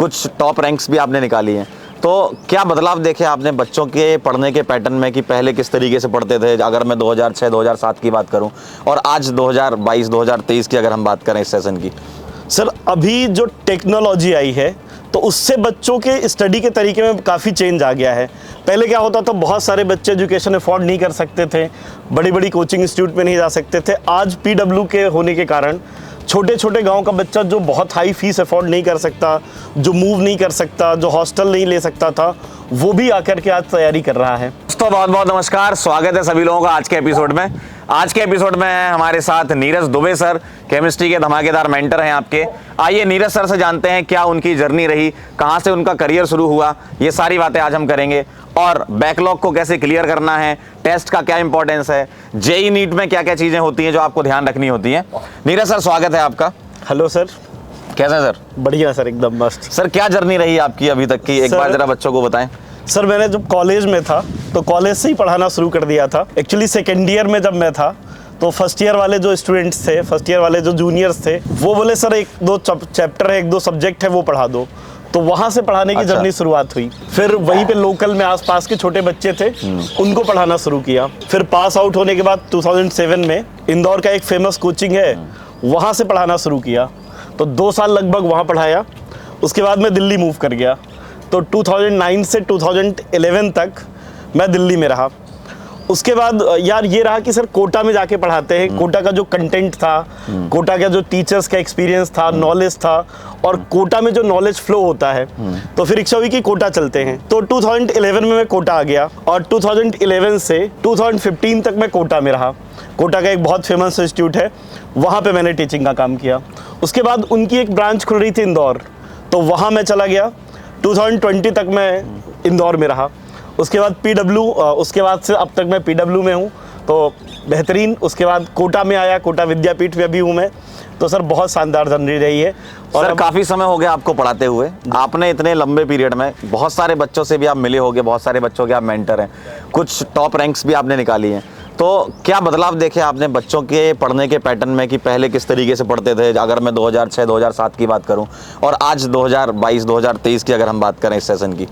कुछ top ranks भी आपने निकाली हैं। तो क्या बदलाव देखे आपने बच्चों के पढ़ने के पैटर्न में कि पहले किस तरीके से पढ़ते थे, अगर मैं 2006-2007 की बात करूं, और आज 2022-2023 की अगर हम बात करें इस सेशन की? सर, अभी जो टेक्नोलॉजी आई है तो उससे बच्चों के स्टडी के तरीके में काफ़ी चेंज आ गया है। पहले क्या होता था, बहुत सारे बच्चे एजुकेशन अफोर्ड नहीं कर सकते थे, बड़ी बड़ी कोचिंग इंस्टीट्यूट में नहीं जा सकते थे। आज पीडब्ल्यू के होने के कारण छोटे छोटे गांव का बच्चा जो बहुत हाई फीस अफोर्ड नहीं कर सकता, जो मूव नहीं कर सकता, जो हॉस्टल नहीं ले सकता था, वो भी आकर के आज तैयारी कर रहा है। दोस्तों बहुत बहुत नमस्कार, स्वागत है सभी लोगों का आज के एपिसोड में। आज के एपिसोड में है हमारे साथ नीरज दुबे सर, केमिस्ट्री के धमाकेदार मेंटर हैं आपके। आइए नीरज सर से जानते हैं क्या उनकी जर्नी रही, कहां से उनका करियर शुरू हुआ, ये सारी बातें आज हम करेंगे। और बैकलॉग को कैसे क्लियर करना है, टेस्ट का क्या इंपॉर्टेंस है, जेईई नीट में क्या क्या चीजें होती हैं जो आपको ध्यान रखनी होती हैं। नीरज सर स्वागत है आपका। हेलो सर, कैसा है सर? बढ़िया सर, एकदम मस्त। सर क्या जर्नी रही आपकी अभी तक की, एक बार जरा बच्चों को बताएं। सर, मैंने जब कॉलेज में था तो कॉलेज से ही पढ़ाना शुरू कर दिया था। एक्चुअली सेकेंड ईयर में जब मैं था तो फर्स्ट ईयर वाले जो स्टूडेंट्स थे, फर्स्ट ईयर वाले जो जूनियर्स थे, वो बोले सर एक दो चैप्टर है, एक दो सब्जेक्ट है, वो पढ़ा दो। तो वहाँ से पढ़ाने की जर्नी शुरुआत हुई। फिर वहीं पे लोकल में आसपास के छोटे बच्चे थे, उनको पढ़ाना शुरू किया। फिर पास आउट होने के बाद 2007 में इंदौर का एक फेमस कोचिंग है, वहाँ से पढ़ाना शुरू किया। तो 2 साल लगभग वहाँ पढ़ाया। उसके बाद मैं दिल्ली मूव कर गया। तो 2009 से 2011 तक मैं दिल्ली में रहा। उसके बाद यार ये रहा कि सर कोटा में जाके पढ़ाते हैं। कोटा का जो कंटेंट था, कोटा का जो टीचर्स का एक्सपीरियंस था, नॉलेज था, और कोटा में जो नॉलेज फ्लो होता है, तो फिर इच्छा हुई कि कोटा चलते हैं। तो 2011 में मैं कोटा आ गया और 2011 से 2015 तक मैं कोटा में रहा। कोटा का एक बहुत फेमस इंस्टीट्यूट है, वहाँ पे मैंने टीचिंग का काम किया। उसके बाद उनकी एक ब्रांच खुल रही थी इंदौर, तो वहाँ मैं चला गया। 2020 तक मैं इंदौर में रहा। उसके बाद पीडब्ल्यू, उसके बाद से अब तक मैं पीडब्ल्यू में हूँ, तो बेहतरीन। उसके बाद कोटा में आया, कोटा विद्यापीठ में भी हूँ मैं। तो सर बहुत शानदार जर्नी रही है। और सर काफ़ी समय हो गया आपको पढ़ाते हुए, आपने इतने लंबे पीरियड में बहुत सारे बच्चों से भी आप मिले होंगे, बहुत सारे बच्चों के आप मेंटर हैं, कुछ टॉप रैंक्स भी आपने निकाली हैं। तो क्या बदलाव देखे आपने बच्चों के पढ़ने के पैटर्न में कि पहले किस तरीके से पढ़ते थे, अगर मैं 2006-2007 की बात करूं, और आज 2022-2023 की अगर हम बात करें इस सेशन की?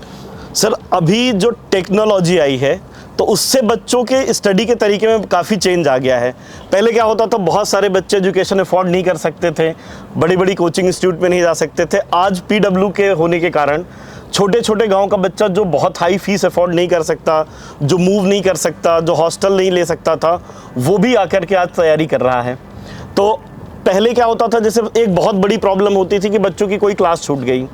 सर, अभी जो टेक्नोलॉजी आई है तो उससे बच्चों के स्टडी के तरीके में काफ़ी चेंज आ गया है। पहले क्या होता था, बहुत सारे बच्चे एजुकेशन अफोर्ड नहीं कर सकते थे, बड़ी बड़ी कोचिंग इंस्टीट्यूट में नहीं जा सकते थे। आज पीडब्ल्यू के होने के कारण छोटे छोटे गांव का बच्चा जो बहुत हाई फीस अफोर्ड नहीं कर सकता, जो मूव नहीं कर सकता, जो हॉस्टल नहीं ले सकता था, वो भी आकर के आज तैयारी कर रहा है। तो पहले क्या होता था, जैसे एक बहुत बड़ी प्रॉब्लम होती थी कि बच्चों की कोई क्लास छूट गई।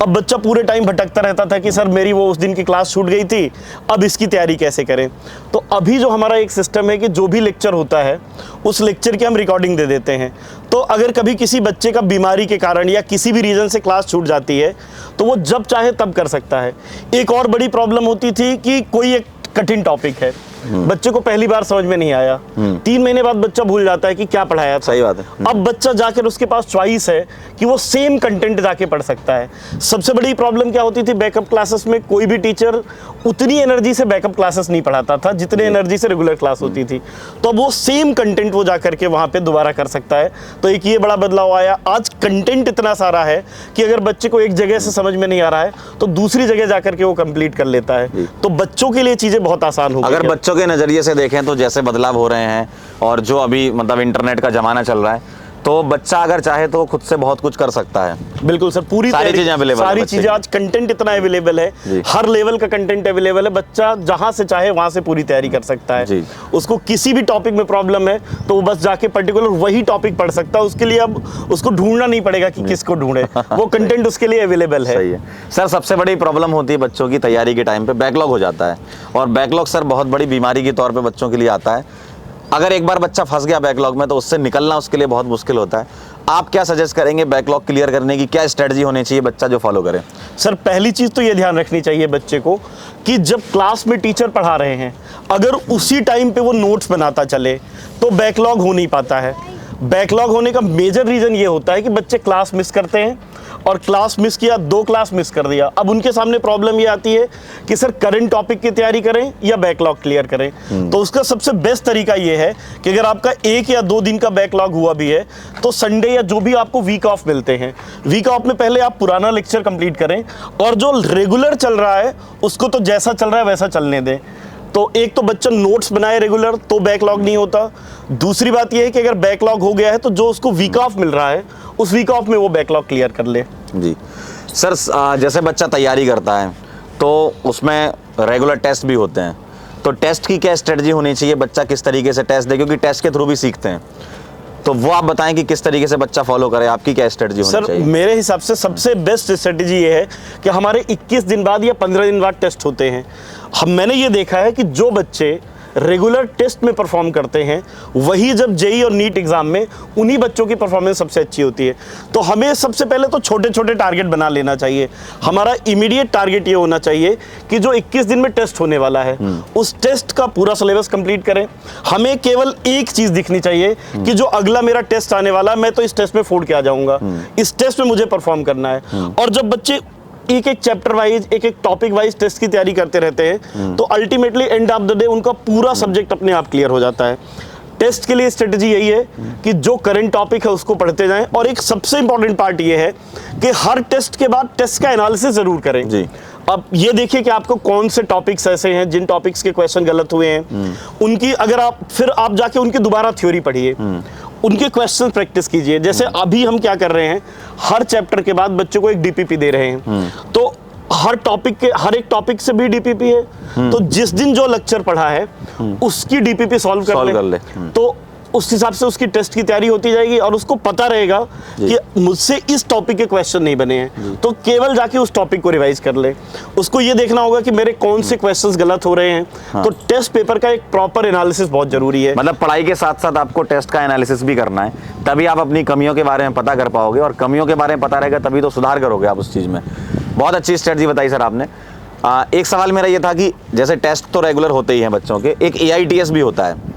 अब बच्चा पूरे टाइम भटकता रहता था कि सर मेरी वो उस दिन की क्लास छूट गई थी, अब इसकी तैयारी कैसे करें। तो अभी जो हमारा एक सिस्टम है कि जो भी लेक्चर होता है उस लेक्चर की हम रिकॉर्डिंग दे देते हैं। तो अगर कभी किसी बच्चे का बीमारी के कारण या किसी भी रीज़न से क्लास छूट जाती है तो वो जब चाहे तब कर सकता है। एक और बड़ी प्रॉब्लम होती थी कि कोई एक कठिन टॉपिक है, बच्चे को पहली बार समझ में नहीं आया, 3 महीने बाद बच्चा भूल जाता है कि क्या पढ़ाया था। सही बात है। अब बच्चा जाकर उसके पास चॉइस है कि वो सेम कंटेंट जाके पढ़ सकता है। सबसे बड़ी प्रॉब्लम क्या होती थी, बैकअप क्लासेस में कोई भी टीचर उतनी एनर्जी से बैकअप क्लासेस नहीं पढ़ाता था जितनी एनर्जी से रेगुलर क्लास होती थी। तो अब वो सेम कंटेंट वो जाकर के वहाँ पे दोबारा कर सकता है। तो एक ये बड़ा बदलाव आया। आज कंटेंट इतना सारा है कि अगर बच्चे को एक जगह से समझ में नहीं आ रहा है तो दूसरी जगह जाकर के वो कंप्लीट कर लेता है। तो बच्चों के लिए चीज़ें बहुत आसान हो गई। अगर बच्चों के नज़रिए से देखें तो जैसे बदलाव हो रहे हैं और जो अभी मतलब इंटरनेट का ज़माना चल रहा है, तो बच्चा अगर चाहे तो खुद से बहुत कुछ कर सकता है। बिल्कुल सर, पूरी सारी चीजें अवेलेबल, सारी चीजें आज कंटेंट इतना अवेलेबल है, हर लेवल का कंटेंट अवेलेबल है। बच्चा जहां से चाहे वहां से पूरी तैयारी कर सकता है। उसको किसी भी टॉपिक में प्रॉब्लम है तो वो बस जाके पर्टिकुलर वही टॉपिक पढ़ सकता है। उसके लिए अब उसको ढूंढना नहीं पड़ेगा कि किसको ढूंढे, वो कंटेंट उसके लिए अवेलेबल है। सही है सर। सबसे बड़ी प्रॉब्लम होती है बच्चों की तैयारी के टाइम पे बैकलॉग हो जाता है, और बैकलॉग सर बहुत बड़ी बीमारी के तौर पे बच्चों के लिए आता है। अगर एक बार बच्चा फंस गया बैकलॉग में तो उससे निकलना उसके लिए बहुत मुश्किल होता है। आप क्या सजेस्ट करेंगे बैकलॉग क्लियर करने की, क्या स्ट्रेटजी होनी चाहिए बच्चा जो फॉलो करे? सर पहली चीज़ तो ये ध्यान रखनी चाहिए बच्चे को कि जब क्लास में टीचर पढ़ा रहे हैं, अगर उसी टाइम पे वो नोट्स बनाता चले तो बैकलॉग हो नहीं पाता है। बैकलॉग होने का मेजर रीज़न ये होता है कि बच्चे क्लास मिस करते हैं और क्लास मिस किया, 2 क्लास मिस कर दिया। अब उनके सामने प्रॉब्लम ये आती है कि सर करंट टॉपिक की तैयारी करें या बैकलॉग क्लियर करें। तो उसका सबसे बेस्ट तरीका ये है कि अगर आपका 1 या 2 दिन का बैकलॉग हुआ भी है तो संडे या जो भी आपको वीक ऑफ मिलते हैं, वीक ऑफ में पहले आप पुराना लेक्चर कंप्लीट करें और जो रेगुलर चल रहा है उसको तो जैसा चल रहा है वैसा चलने दें। तो एक तो बच्चा नोट्स बनाए रेगुलर, तो बैकलॉग नहीं होता। दूसरी बात यह है कि अगर बैकलॉग हो गया है तो जो उसको वीक ऑफ मिल रहा है उस वीक ऑफ में वो बैकलॉग क्लियर कर ले। जी सर, जैसे बच्चा तैयारी करता है तो उसमें रेगुलर टेस्ट भी होते हैं, तो टेस्ट की क्या स्ट्रेटजी होनी चाहिए, बच्चा किस तरीके से टेस्ट दे, क्योंकि टेस्ट के थ्रू भी सीखते हैं, तो वो आप बताएं कि किस तरीके से बच्चा फॉलो करे, आपकी क्या स्ट्रेटजी होनी चाहिए? सर मेरे हिसाब से सबसे बेस्ट स्ट्रेटजी ये है कि हमारे 21 दिन बाद या 15 दिन बाद टेस्ट होते हैं। मैंने ये देखा है कि जो बच्चे रेगुलर टेस्ट में परफॉर्म करते हैं वही जब जेई और नीट एग्जाम में उन्हीं बच्चों की परफॉर्मेंस सबसे अच्छी होती है। तो हमें सबसे पहले तो छोटे छोटे टारगेट बना लेना चाहिए। हमारा इमीडिएट टारगेट ये होना चाहिए कि जो 21 दिन में टेस्ट होने वाला है उस टेस्ट का पूरा सिलेबस कंप्लीट करें। हमें केवल एक चीज दिखनी चाहिए कि जो अगला मेरा टेस्ट आने वाला, मैं तो इस टेस्ट में फोड़ के आ जाऊंगा, इस टेस्ट में मुझे परफॉर्म करना है। और जब बच्चे एक एक चैप्टर वाइज, एक एक टॉपिक वाइज टेस्ट की तैयारी करते रहते हैं तो ultimately end of the day उनका पूरा सब्जेक्ट अपने आप क्लियर हो जाता है। टेस्ट के लिए स्ट्रेटजी यही है कि जो करंट टॉपिक है उसको पढ़ते जाएं, और एक सबसे इंपॉर्टेंट पार्ट ये है कि हर टेस्ट के बाद टेस्ट का एनालिसिस जरूर करें। जी। अब ये देखिए कि आपको कौन से टॉपिक्स ऐसे हैं जिन टॉपिक्स के क्वेश्चन गलत हुए हैं, उनकी अगर आप जाके उनकी दोबारा थ्योरी पढ़िए, उनके क्वेश्चन प्रैक्टिस कीजिए। जैसे अभी हम क्या कर रहे हैं, हर चैप्टर के बाद बच्चों को एक डीपीपी दे रहे हैं, तो हर एक टॉपिक से भी डीपीपी है, तो जिस दिन जो लेक्चर पढ़ा है उसकी डीपीपी सॉल्व कर ले। तो उस हिसाब से उसकी टेस्ट की तैयारी होती जाएगी और उसको पता रहेगा कि मुझसे इस टॉपिक के क्वेश्चन नहीं बने हैं, तो केवल जाके उस टॉपिक को रिवाइज कर ले। उसको ये देखना होगा कि मेरे कौन से क्वेश्चंस गलत हो रहे हैं। तो टेस्ट पेपर का एक प्रॉपर एनालिसिस बहुत जरूरी है। मतलब पढ़ाई के साथ साथ आपको टेस्ट का एनालिसिस भी करना है, तभी आप अपनी कमियों के बारे में पता कर पाओगे, और कमियों के बारे में पता रहेगा तभी तो सुधार करोगे आप उस चीज़ में। बहुत अच्छी स्ट्रेटजी बताई सर आपने। एक सवाल मेरा ये था कि जैसे टेस्ट तो रेगुलर होते ही हैं बच्चों के, एक AITS भी होता है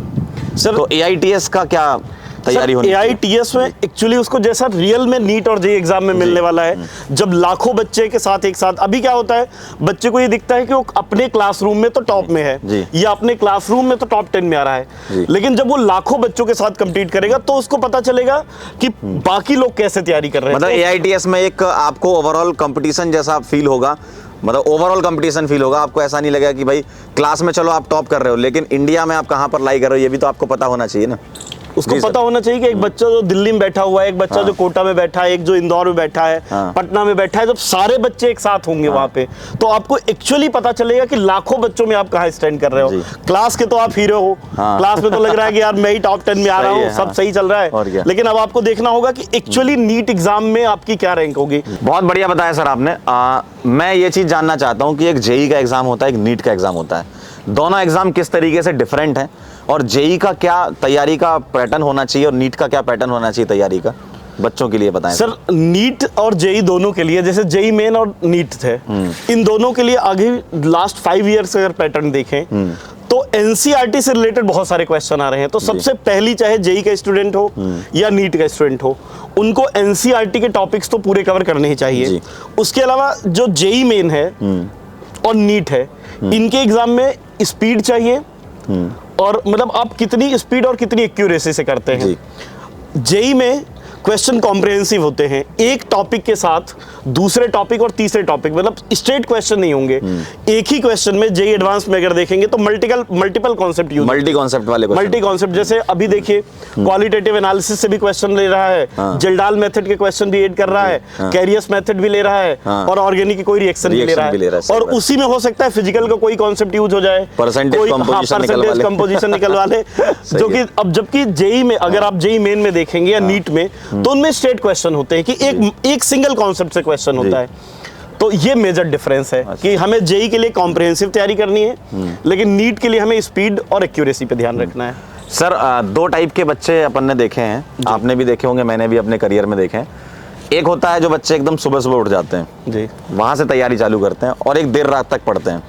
सर, तो AITS का क्या तैयारी होनी चाहिए? AITS में एक्चुअली उसको जैसा रियल में नीट और जेई एग्जाम में मिलने वाला है, जब लाखों बच्चे के साथ एक साथ, अभी क्या होता है बच्चे को ये दिखता है कि वो अपने क्लासरूम में तो टॉप में है या अपने क्लासरूम में तो टॉप 10 में आ रहा है, लेकिन जब वो लाखों बच्चों के साथ कंप्लीट करेगा तो उसको पता चलेगा कि बाकी लोग कैसे तैयारी कर रहे हैं। मतलब AITS में एक आपको ओवरऑल कंपटीशन जैसा फील होगा, मतलब ओवरऑल कंपटीशन फील होगा, आपको ऐसा नहीं लगेगा कि भाई क्लास में चलो आप टॉप कर रहे हो लेकिन इंडिया में आप कहाँ पर लाई कर रहे हो, ये भी तो आपको पता होना चाहिए ना। उसको पता होना चाहिए कि एक बच्चा जो दिल्ली में बैठा हुआ है, एक बच्चा जो कोटा में बैठा है, एक जो इंदौर में बैठा है, पटना में बैठा है, जब सारे बच्चे एक साथ होंगे वहां पे तो आपको एक्चुअली पता चलेगा कि लाखों बच्चों में आप कहाँ स्टैंड कर रहे हो। क्लास के तो आप हीरो हो, क्लास में तो लग रहा है कि यार मैं ही टॉप 10 में आ रहा हूँ, सब सही चल रहा है, लेकिन अब आपको देखना होगा कि एक्चुअली नीट एग्जाम में आपकी क्या रैंक होगी। बहुत बढ़िया बताया सर आपने। मैं ये चीज जानना चाहता हूँ कि एक जेई का एग्जाम होता है, एक नीट का एग्जाम होता है, दोनों एग्जाम किस तरीके से डिफरेंट हैं, और जेई का क्या तैयारी का पैटर्न होना चाहिए और नीट का क्या पैटर्न होना चाहिए तैयारी का, बच्चों के लिए बताएं। सर नीट और जेई दोनों के लिए, जैसे जेई मेन और नीट थे, इन दोनों के लिए आगे लास्ट 5 ईयर्स अगर पैटर्न देखें तो एनसीईआरटी से रिलेटेड बहुत सारे क्वेश्चन आ रहे हैं। तो सबसे पहली, चाहे जेई का स्टूडेंट हो या नीट का स्टूडेंट हो, उनको एनसीईआरटी के टॉपिक्स तो पूरे कवर करने ही चाहिए। उसके अलावा जो जेई मेन है और नीट है, इनके एग्जाम में स्पीड चाहिए, और मतलब आप कितनी स्पीड और कितनी एक्यूरेसी से करते हैं। जेई में क्वेश्चन कॉम्प्रिहेंसिव होते हैं, एक टॉपिक के साथ दूसरे टॉपिक और तीसरे टॉपिक, मतलब स्ट्रेट क्वेश्चन नहीं होंगे। एक ही क्वेश्चन में जेई एडवांस में अगर देखेंगे तो multiple concept use, multi concept वाले क्वेश्चन, मल्टी कॉन्सेप्ट। जैसे अभी देखिए क्वालिटेटिव एनालिसिस से भी क्वेश्चन ले रहा है, जल्डाल मेथड के क्वेश्चन भी ऐड कर रहा है, कैरियस मेथड भी ले रहा है, और ऑर्गेनिक की कोई रिएक्शन भी ले रहा है, और उसी में हो सकता है फिजिकल का कोई कॉन्सेप्ट यूज हो जाए, परसेंटेज कंपोजिशन निकलवा ले, जो कि अब जबकि जेई में अगर आप जेई मेन में देखेंगे या नीट में तो उनमें स्ट्रेट क्वेश्चन होते हैं कि एक सिंगल कॉन्सेप्ट से क्वेश्चन होता है। तो ये मेजर डिफरेंस है कि हमें जेई के लिए कॉम्प्रिहेंसिव तैयारी करनी है, लेकिन नीट के लिए हमें स्पीड और एक्यूरेसी पे ध्यान रखना है। सर 2 टाइप के बच्चे अपन ने देखे हैं, आपने भी देखे होंगे, मैंने भी अपने करियर में देखे हैं। एक होता है जो बच्चे एकदम सुबह सुबह उठ जाते हैं जी, वहां से तैयारी चालू करते हैं और एक देर रात तक पढ़ते हैं।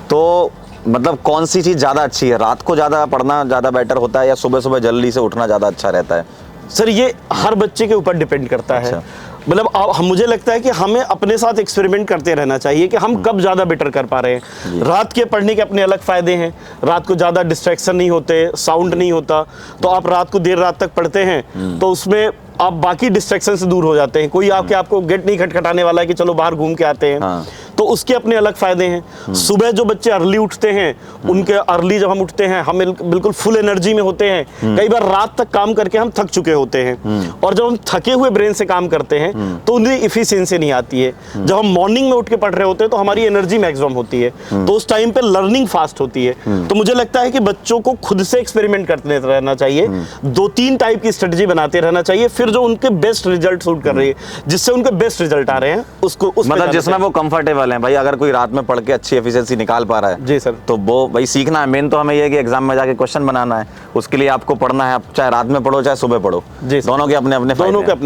तो मतलब कौन सी चीज ज्यादा अच्छी है, रात को ज्यादा पढ़ना ज्यादा बेटर होता है या सुबह सुबह जल्दी से उठना ज्यादा अच्छा रहता है? सर ये हर बच्चे के ऊपर डिपेंड करता है। मतलब मुझे लगता है कि हमें अपने साथ एक्सपेरिमेंट करते रहना चाहिए कि हम कब ज़्यादा बेटर कर पा रहे हैं। रात के पढ़ने के अपने अलग फ़ायदे हैं, रात को ज़्यादा डिस्ट्रैक्शन नहीं होते, साउंड नहीं होता, तो आप रात को देर रात तक पढ़ते हैं तो उसमें आप बाकी डिस्ट्रैक्शन से दूर हो जाते हैं। कोई आके आपको गेट नहीं खटखटाने वाला है कि चलो बाहर घूम के आते हैं। हाँ। तो उसके अपने अलग फायदे हैं। सुबह जो बच्चे अर्ली उठते हैं, उनके अर्ली जब हम उठते हैं हम बिल्कुल फुल एनर्जी में होते हैं। कई बार रात तक काम करके हम थक चुके होते हैं और जब हम थके हुए ब्रेन से काम करते हैं तो उनकी इफिशियंसी नहीं आती है। जब हम मॉर्निंग में उठ के पढ़ रहे होते हैं तो हमारी एनर्जी मैक्सिमम होती है, तो उस टाइम पे लर्निंग फास्ट होती है। तो मुझे लगता है कि बच्चों को खुद से एक्सपेरिमेंट करते रहना चाहिए, 2-3 टाइप की स्ट्रेटजी बनाते रहना चाहिए, फिर जो उनके बेस्ट रिजल्ट सूट कर रही है, जिससे उनके बेस्ट रिजल्ट आ रहे हैं उसको मतलब जिसमें वो कंफर्टेबल है। भाई अगर कोई रात में पढ़ के अच्छी एफिशिएंसी निकाल पा रहा है जी सर, तो वो भाई सीखना है। मेन तो हमें ये है कि एग्जाम में जाके क्वेश्चन बनाना है, उसके लिए आपको पढ़ना है। आप चाहे रात में पढ़ो चाहे सुबह पढ़ो, दोनों के अपने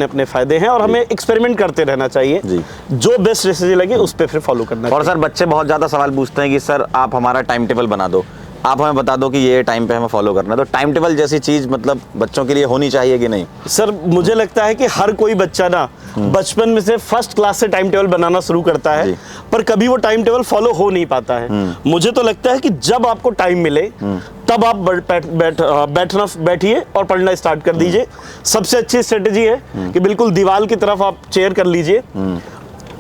अपने फायदे हैं और हमें एक्सपेरिमेंट करते रहना चाहिए। जो बेस्ट स्ट्रेटजी लगे उस पर फिर फॉलो करना। और सर बच्चे बहुत ज्यादा सवाल पूछते हैं कि सर आप हमारा टाइम टेबल बना दो, आप हमें बता दो कि ये टाइम पे हमें फॉलो करना है। तो टाइम टेबल जैसी चीज मतलब बच्चों के लिए होनी चाहिए कि नहीं? सर मुझे लगता है कि हर कोई बच्चा ना बचपन में से फर्स्ट क्लास से टाइम टेबल बनाना शुरू करता है, पर कभी वो टाइम टेबल फॉलो हो नहीं पाता है। मुझे तो लगता है कि जब आपको टाइम मिले तब आप बैठिए और पढ़ना स्टार्ट कर दीजिए। सबसे अच्छी स्ट्रेटेजी है कि बिल्कुल दीवार की तरफ आप चेयर कर लीजिए,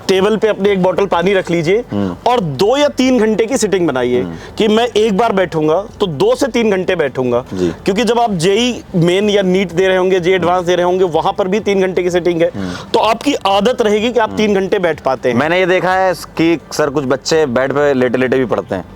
टेबल पे अपनी एक बोतल पानी रख लीजिए और 2 या 3 घंटे की सिटिंग बनाइए कि मैं एक बार बैठूंगा तो 2 से 3 घंटे बैठूंगा। क्योंकि जब आप जेई मेन या नीट दे रहे होंगे, जेई एडवांस दे रहे होंगे, वहां पर भी 3 घंटे की सिटिंग है, तो आपकी आदत रहेगी कि आप 3 घंटे बैठ पाते हैं। मैंने ये देखा है कि सर कुछ बच्चे बेड पे लेटे लेटे भी पढ़ते हैं।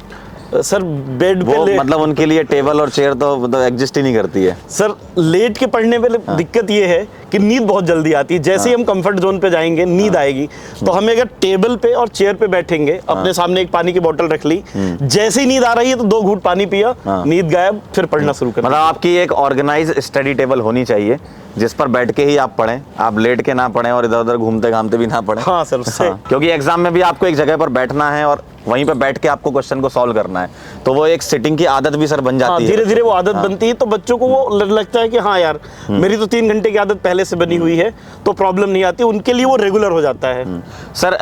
सर बेड पे मतलब उनके लिए टेबल और चेयर तो मतलब एग्जिस्ट ही नहीं करती है। सर लेट के पढ़ने पे दिक्कत ये है कि नींद बहुत जल्दी आती है। जैसे ही हम कंफर्ट जोन पे जाएंगे नींद आएगी। तो हमें अगर टेबल पे और चेयर पे बैठेंगे, अपने सामने एक पानी की बोतल रख ली, जैसे ही नींद आ रही है तो 2 घूंट पानी पिया, नींद गायब, फिर पढ़ना शुरू कर। मतलब आपकी एक ऑर्गेनाइज स्टडी टेबल होनी चाहिए जिस पर बैठ के ही आप पढ़ें, आप लेट के ना पढ़ें और इधर उधर घूमते घामते भी ना पढ़ें। हाँ सर, उससे क्योंकि एग्जाम में भी आपको एक जगह पर बैठना है और वहीं पे बैठ के आपको क्वेश्चन को सॉल्व करना है, तो वो एक सिटिंग की आदत भी सर बन जाती है। धीरे धीरे वो आदत बनती है, तो बच्चों को वो लगता है कि हाँ यार मेरी तो 3 घंटे की आदत पहले से बनी हुई है, तो प्रॉब्लम नहीं आती, उनके लिए वो रेगुलर हो जाता है। सर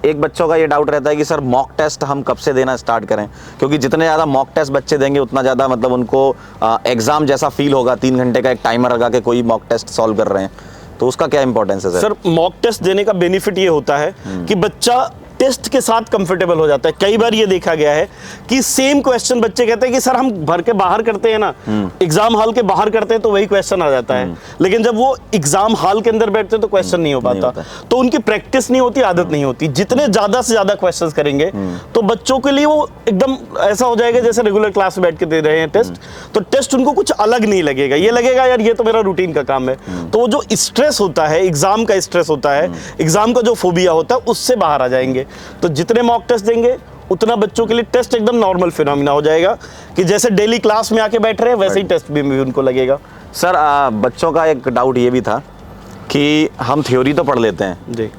एक बच्चों का ये डाउट रहता है कि सर मॉक टेस्ट हम कब से देना स्टार्ट करें? क्योंकि जितने ज़्यादा मॉक टेस्ट बच्चे देंगे उतना ज़्यादा मतलब उनको एग्जाम जैसा फील होगा। 3 घंटे का एक टाइमर लगा के कोई मॉक टेस्ट सॉल्व कर रहे हैं, तो उसका क्या इंपॉर्टेंस है सर? सर मॉक टेस्ट देने का बेनिफिट ये होता है कि बच्चा टेस्ट के साथ कंफर्टेबल हो जाता है। कई बार ये देखा गया है कि सेम क्वेश्चन बच्चे कहते हैं कि सर हम भर के बाहर करते हैं ना, एग्जाम हॉल के बाहर करते हैं तो वही क्वेश्चन आ जाता है, लेकिन जब वो एग्जाम हॉल के अंदर बैठते हैं तो क्वेश्चन नहीं हो पाता। तो उनकी प्रैक्टिस नहीं होती, आदत नहीं होती। जितने ज्यादा से ज्यादा क्वेश्चन करेंगे तो बच्चों के लिए वो एकदम ऐसा हो जाएगा जैसे रेगुलर क्लास में बैठ के दे रहे हैं टेस्ट, तो टेस्ट उनको कुछ अलग नहीं लगेगा, ये लगेगा यार ये तो मेरा रूटीन का काम है। तो वो जो स्ट्रेस होता है, एग्जाम का स्ट्रेस होता है, एग्जाम का जो फोबिया होता है, उससे बाहर आ जाएंगे। तो जितने मॉक टेस्ट देंगे उतना बच्चों के लिए टेस्ट एकदम नॉर्मल फिनोमिना हो जाएगा कि जैसे डेली क्लास में आके बैठ रहे हैं वैसे ही टेस्ट भी उनको लगेगा। सर बच्चों का एक डाउट ये भी था कि हम थ्योरी तो पढ़ लेते हैं जी,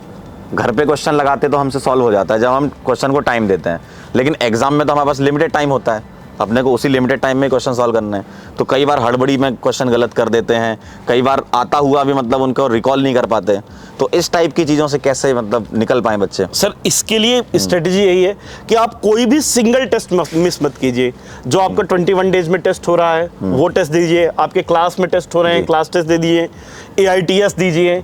घर पे क्वेश्चन लगाते तो हमसे सॉल्व हो जाता है जब हम क्वेश्चन को टाइम देते हैं, लेकिन एग्जाम में तो हमारे पास लिमिटेड टाइम होता है, अपने को उसी लिमिटेड टाइम में क्वेश्चन सॉल्व करना है। तो कई बार हड़बड़ी में क्वेश्चन गलत कर देते हैं, कई बार आता हुआ भी मतलब उनको रिकॉल नहीं कर पाते। तो इस टाइप की चीज़ों से कैसे मतलब निकल पाए बच्चे? सर इसके लिए स्ट्रेटजी यही है कि आप कोई भी सिंगल टेस्ट मिस मत कीजिए। जो आपका 21 डेज में टेस्ट हो रहा है वो टेस्ट दीजिए, आपके क्लास में टेस्ट हो रहे हैं क्लास टेस्ट दे दीजिए, AITS दीजिए,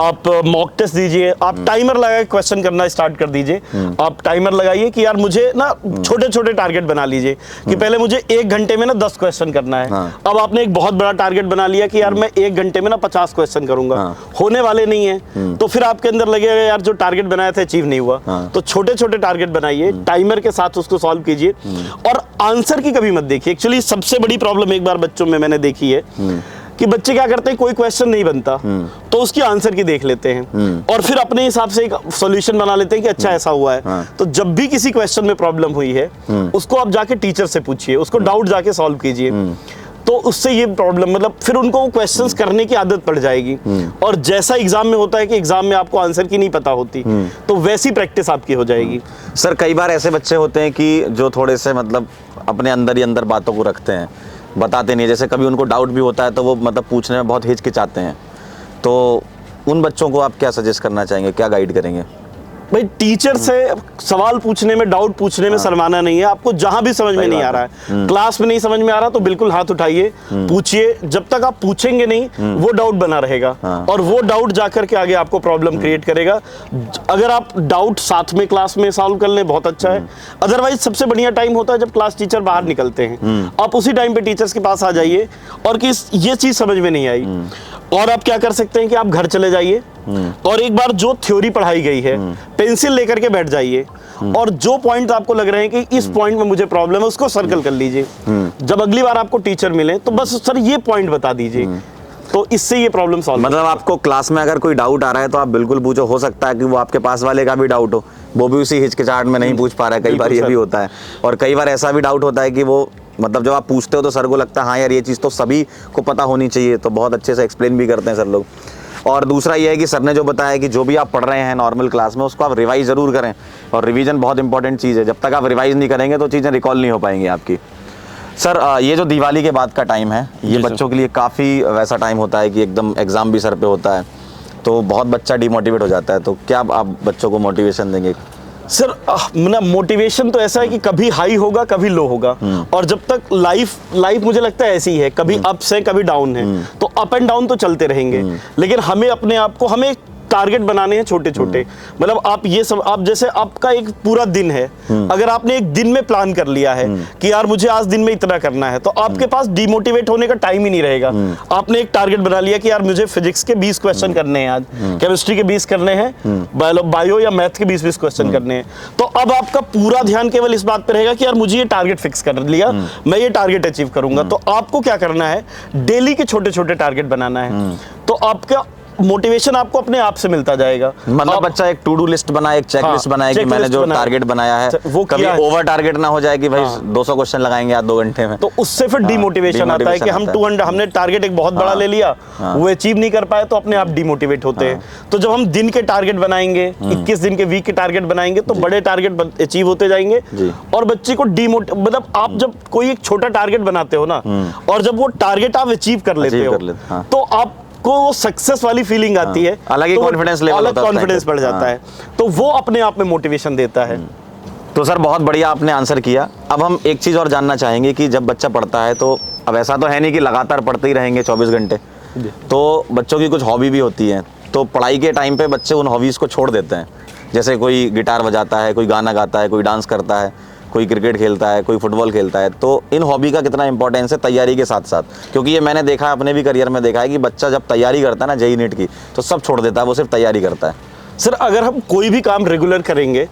आप मॉक टेस्ट दीजिए, आप टाइमर लगा के क्वेश्चन करना स्टार्ट कर दीजिए। आप टाइमर लगाइए कि यार मुझे ना छोटे छोटे टारगेट बना लीजिए कि पहले मुझे 1 घंटे में ना 10 क्वेश्चन करना है। अब आपने एक बहुत बड़ा टारगेट बना लिया कि यार मैं 1 घंटे में ना 50 क्वेश्चन करूंगा, होने वाले नहीं है। तो फिर आपके अंदर लगेगा यार जो टारगेट बनाया था अचीव नहीं हुआ। तो छोटे छोटे टारगेट बनाइए, टाइमर के साथ उसको सॉल्व कीजिए और आंसर की कभी मत देखिए। एक्चुअली सबसे बड़ी प्रॉब्लम एक बार बच्चों में मैंने देखी है कि बच्चे क्या करते हैं, कोई क्वेश्चन नहीं बनता तो उसकी आंसर की देख लेते हैं और फिर अपने हिसाब से एक सॉल्यूशन बना लेते हैं कि अच्छा ऐसा हुआ है। तो जब भी किसी क्वेश्चन में प्रॉब्लम हुई है उसको आप जाके टीचर से पूछिए, उसको डाउट जाके सॉल्व कीजिए। तो उससे ये प्रॉब्लम मतलब फिर उनको वो क्वेश्चंस करने की आदत पड़ जाएगी। और जैसा एग्जाम में होता है कि एग्जाम में आपको आंसर की नहीं पता होती, तो वैसी प्रैक्टिस आपकी हो जाएगी। सर कई बार ऐसे बच्चे होते हैं कि जो थोड़े से मतलब अपने अंदर ही अंदर बातों को रखते हैं, बताते नहीं। जैसे कभी उनको डाउट भी होता है तो वो मतलब पूछने में बहुत हिचकिचाते हैं। तो उन बच्चों को आप क्या सजेस्ट करना चाहेंगे, क्या गाइड करेंगे? भाई टीचर से सवाल पूछने में, डाउट पूछने में शर्माना नहीं है। आपको जहां भी समझ में नहीं आ रहा है, क्लास में नहीं समझ में आ रहा तो बिल्कुल हाथ उठाइए, पूछिए। जब तक आप पूछेंगे नहीं वो डाउट बना रहेगा और वो डाउट जाकर के आगे आपको प्रॉब्लम क्रिएट करेगा। अगर आप डाउट साथ में क्लास में सॉल्व कर लें बहुत अच्छा है। अदरवाइज सबसे बढ़िया टाइम होता है जब क्लास टीचर बाहर निकलते हैं, आप उसी टाइम पे टीचर्स के पास आ जाइए और कि ये चीज समझ में नहीं आई, और आप क्या कर सकते हैं कि आप घर चले जाइए और एक बार जो थ्योरी पढ़ाई गई है पेंसिल लेकर के बैठ जाइए और जो पॉइंट आपको लग रहे हैं कि इस पॉइंट में मुझे प्रॉब्लम है उसको सर्कल कर लीजिए। जब अगली बार आपको टीचर मिले तो बस सर ये पॉइंट बता दीजिए, तो इससे ये प्रॉब्लम सॉल्व। मतलब आपको क्लास में अगर कोई डाउट आ रहा है तो आप बिल्कुल पूछो, हो सकता है कि वो आपके पास वाले का भी डाउट हो, वो भी उसी हिचकिचाहट में नहीं पूछ पा रहा है, कई बार ये भी होता है। और कई बार ऐसा भी डाउट होता है कि वो मतलब जब आप पूछते हो तो सर को लगता है हाँ यार ये चीज़ तो सभी को पता होनी चाहिए, तो बहुत अच्छे से एक्सप्लेन भी करते हैं सर लोग। और दूसरा ये है कि सर ने जो बताया कि जो भी आप पढ़ रहे हैं नॉर्मल क्लास में उसको आप रिवाइज ज़रूर करें, और रिवीजन बहुत इंपॉर्टेंट चीज़ है। जब तक आप रिवाइज नहीं करेंगे तो चीज़ें रिकॉल नहीं हो पाएंगी आपकी। सर ये जो दिवाली के बाद का टाइम है ये बच्चों के लिए काफ़ी वैसा टाइम होता है कि एकदम एग्ज़ाम भी सर पे होता है, तो बहुत बच्चा डिमोटिवेट हो जाता है, तो क्या आप बच्चों को मोटिवेशन देंगे? सर मोटिवेशन तो ऐसा है कि कभी हाई होगा कभी लो होगा, और जब तक लाइफ मुझे लगता है ऐसी है, कभी अप्स है कभी डाउन है, तो अप एंड डाउन तो चलते रहेंगे। लेकिन हमें अपने आप को हमें टारगेट बनाने हैं छोटे छोटे। मतलब आप ये सब, आप जैसे आपका एक पूरा दिन है, अगर आपने एक दिन में प्लान कर लिया है कि यार मुझे आज दिन में इतना करना है, तो आपके पास डिमोटिवेट होने का टाइम ही नहीं रहेगा। आपने एक टारगेट बना लिया कि यार मुझे फिजिक्स के 20 क्वेश्चन करने हैं आज, केमिस्ट्री के 20 करने हैं, बायो या मैथ के 20 क्वेश्चन करने हैं, तो अब आपका पूरा ध्यान केवल इस बात पर रहेगा कि यार मुझे ये टारगेट फिक्स कर लिया, मैं ये टारगेट अचीव करूंगा। तो आपको क्या करना है, डेली के छोटे छोटे टारगेट बनाना है, तो आपका मोटिवेशन आपको अपने आप से मिलता जाएगा। मतलब बच्चा एक टू डू लिस्ट बनाए, एक चेक लिस्ट बनाए कि मैंने जो टारगेट बनाया है वो कभी ओवर टारगेट ना हो जाए कि भाई 200 क्वेश्चन लगाएंगे आज 2 घंटे में, तो उससे फिर डिमोटिवेशन आता है कि हम 200 हमने टारगेट एक बहुत बड़ा ले लिया, वो अचीव नहीं कर पाए तो अपने आप डिमोटिवेट होते हैं। तो जब हम दिन के टारगेट बनाएंगे, 21 दिन के वीक के टारगेट बनाएंगे, तो बड़े टारगेट अचीव होते जाएंगे। और बच्चे को मतलब आप जब कोई एक छोटा टारगेट बनाते हो ना, और जब वो टारगेट आप अचीव कर लेते हो, तो आप को वो सक्सेस वाली फीलिंग आती है, अलग ही कॉन्फिडेंस लेवल, अलग कॉन्फिडेंस बढ़ जाता है, तो वो अपने आप में मोटिवेशन देता है। तो सर बहुत बढ़िया आपने आंसर किया। अब हम एक चीज़ और जानना चाहेंगे कि जब बच्चा पढ़ता है तो अब ऐसा तो है नहीं कि लगातार पढ़ते ही रहेंगे 24 घंटे, तो बच्चों की कुछ हॉबी भी होती है, तो पढ़ाई के टाइम पे बच्चे उन हॉबीज़ को छोड़ देते हैं। जैसे कोई गिटार बजाता है, कोई गाना गाता है, कोई डांस करता है, कोई क्रिकेट खेलता है, कोई फुटबॉल खेलता है, तो इन हॉबी का कितना इंपॉर्टेंस है तैयारी के साथ साथ? क्योंकि ये मैंने देखा है, अपने भी करियर में देखा है कि बच्चा जब तैयारी करता है ना जेईई नीट की, तो सब छोड़ देता है, वो सिर्फ तैयारी करता है। सर अगर हम कोई भी काम रेगुलर करेंगे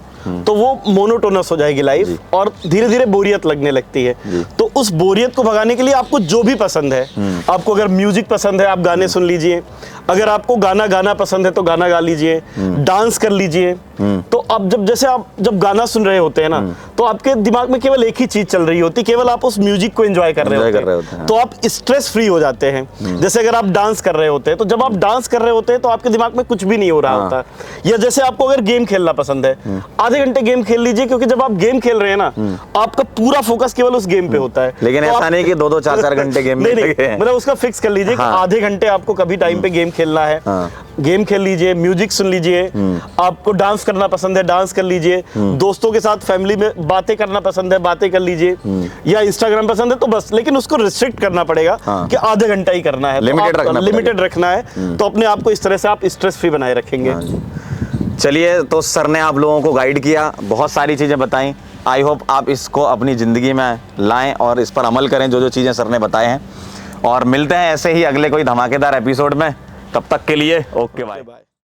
तो वो मोनोटोनस हो जाएगी लाइफ, और धीरे धीरे बोरियत लगने लगती है। तो उस बोरियत को भगाने के लिए आपको जो भी पसंद है, आपको अगर म्यूजिक पसंद है आप गाने सुन लीजिए, अगर आपको गाना गाना पसंद है तो गाना गा लीजिए, डांस कर लीजिए। तो अब जैसे आप जब गाना सुन रहे होते हैं ना, तो आपके दिमाग में केवल एक ही चीज चल रही होती है, केवल आप उस म्यूजिक को एंजॉय कर रहे होते हैं, तो आप स्ट्रेस फ्री हो जाते हैं। जैसे अगर आप डांस कर रहे होते हैं, तो जब आप डांस कर रहे होते हैं तो आपके दिमाग में कुछ भी नहीं हो रहा होता। या जैसे आपको अगर गेम खेलना पसंद है, आधे घंटे गेम खेल लीजिए, क्योंकि जब आप गेम खेल रहे हैं ना, आपका पूरा फोकस केवल उस गेम पे होता है। लेकिन ऐसा नहीं कि 2-2, 4-4 घंटे गेम में मतलब उसका फिक्स कर लीजिए कि आधे घंटे आपको कभी टाइम पे गेम खेलना है, गेम खेल लीजिए, म्यूजिक सुन लीजिए। आपको डांस करना पसंद है, डांस कर लीजिए। दोस्तों के साथ फैमिली में बातें करना पसंद है, बातें कर लीजिए। या इंस्टाग्राम पसंद है तो बस, लेकिन उसको रिस्ट्रिक्ट करना पड़ेगा कि आधे घंटा ही करना है, लिमिटेड रखना है, तो अपने आप को इस तरह से आप स्ट्रेस फ्री बनाए रखेंगे। चलिए, तो सर ने आप लोगों को गाइड किया, बहुत सारी चीज़ें बताई। आई होप आप इसको अपनी ज़िंदगी में लाएं और इस पर अमल करें, जो जो चीज़ें सर ने बताए हैं। और मिलते हैं ऐसे ही अगले कोई धमाकेदार एपिसोड में, तब तक के लिए ओके बाय।